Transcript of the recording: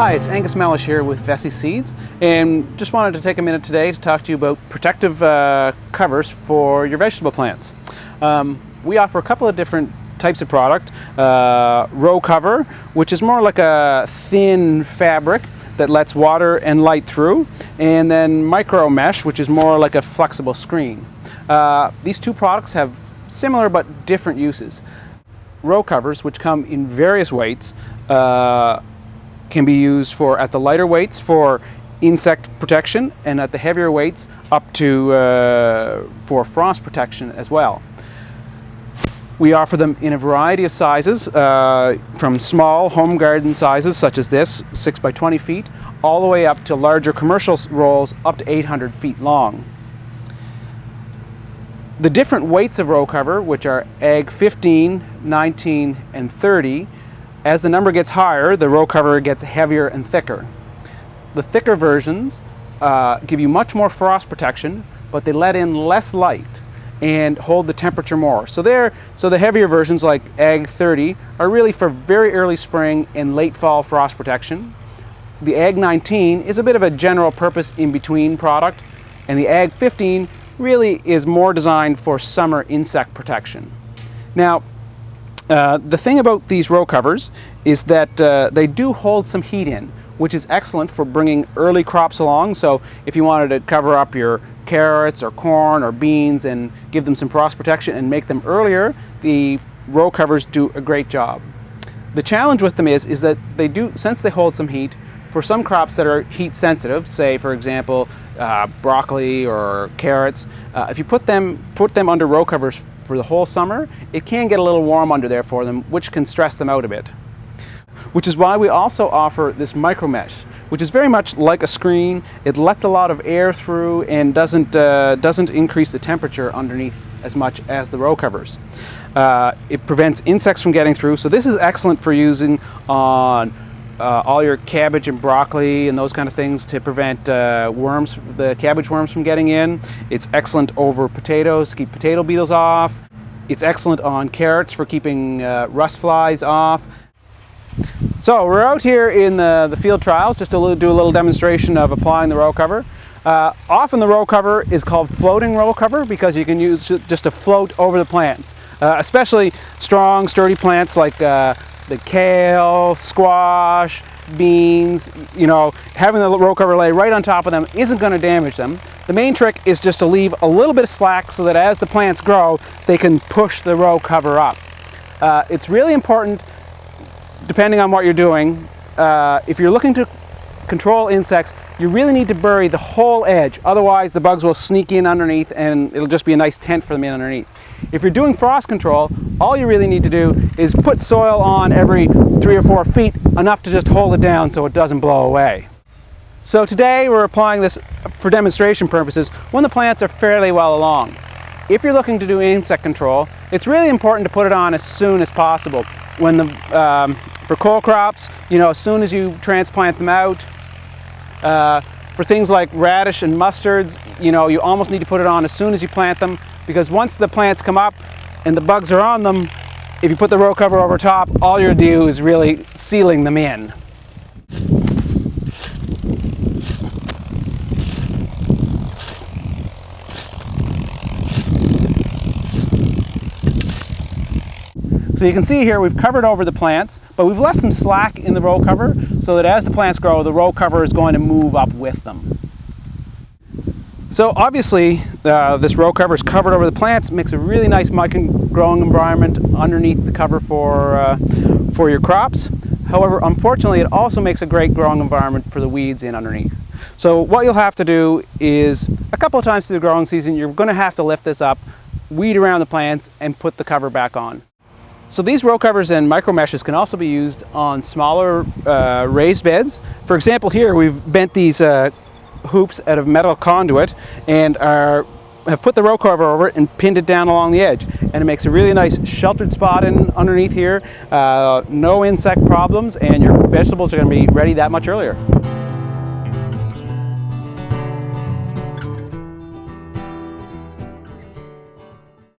Hi, it's Angus here with Vessi Seeds, and just wanted to take a minute today to talk to you about protective covers for your vegetable plants. We offer a couple of different types of product. Row cover, which is more like a thin fabric that lets water and light through, and then micro mesh, which is more like a flexible screen. These two products have similar but different uses. Row covers, which come in various weights, can be used at the lighter weights for insect protection, and at the heavier weights up to for frost protection as well. We offer them in a variety of sizes, from small home garden sizes such as this, 6 by 20 feet, all the way up to larger commercial rolls up to 800 feet long. The different weights of row cover, which are Ag 15, 19, and 30, as the number gets higher, the row cover gets heavier and thicker. The thicker versions give you much more frost protection, but they let in less light and hold the temperature more. So the heavier versions like Ag 30 are really for very early spring and late fall frost protection. The Ag 19 is a bit of a general purpose in-between product, and the Ag 15 really is more designed for summer insect protection. Now, the thing about these row covers is that they do hold some heat in, which is excellent for bringing early crops along. So if you wanted to cover up your carrots or corn or beans and give them some frost protection and make them earlier, the row covers do a great job. The challenge with them is that they do, since they hold some heat, for some crops that are heat sensitive, say for example broccoli or carrots, if you put them under row covers for the whole summer, it can get a little warm under there for them, which can stress them out a bit. Which is why we also offer this micro mesh, which is very much like a screen. It lets a lot of air through and doesn't increase the temperature underneath as much as the row covers. It prevents insects from getting through, so this is excellent for using on all your cabbage and broccoli and those kind of things to prevent the cabbage worms from getting in. It's excellent over potatoes to keep potato beetles off. It's excellent on carrots for keeping rust flies off. So we're out here in the field trials just to do a little demonstration of applying the row cover. Often the row cover is called floating row cover because you can use it just to float over the plants, especially strong, sturdy plants like the kale, squash, beans. You know, having the row cover lay right on top of them isn't going to damage them. The main trick is just to leave a little bit of slack so that as the plants grow, they can push the row cover up. It's really important, depending on what you're doing, if you're looking to control insects, you really need to bury the whole edge. Otherwise, the bugs will sneak in underneath and it'll just be a nice tent for them in underneath. If you're doing frost control, all you really need to do is put soil on every 3 or 4 feet, enough to just hold it down so it doesn't blow away. So today we're applying this for demonstration purposes when the plants are fairly well along. If you're looking to do insect control, it's really important to put it on as soon as possible. For cole crops, you know, as soon as you transplant them out. For things like radish and mustards, you know, you almost need to put it on as soon as you plant them, because once the plants come up and the bugs are on them, if you put the row cover over top, all you'll do is really sealing them in. So you can see here we've covered over the plants, but we've left some slack in the row cover so that as the plants grow, the row cover is going to move up with them. So obviously this row cover is covered over the plants, makes a really nice growing environment underneath the cover for your crops. However, unfortunately, it also makes a great growing environment for the weeds in underneath. So what you'll have to do is a couple of times through the growing season, you're going to have to lift this up, weed around the plants, and put the cover back on. So these row covers and micro meshes can also be used on smaller raised beds. For example, here we've bent these hoops out of metal conduit and have put the row cover over it and pinned it down along the edge. And it makes a really nice sheltered spot underneath here. No insect problems, and your vegetables are going to be ready that much earlier.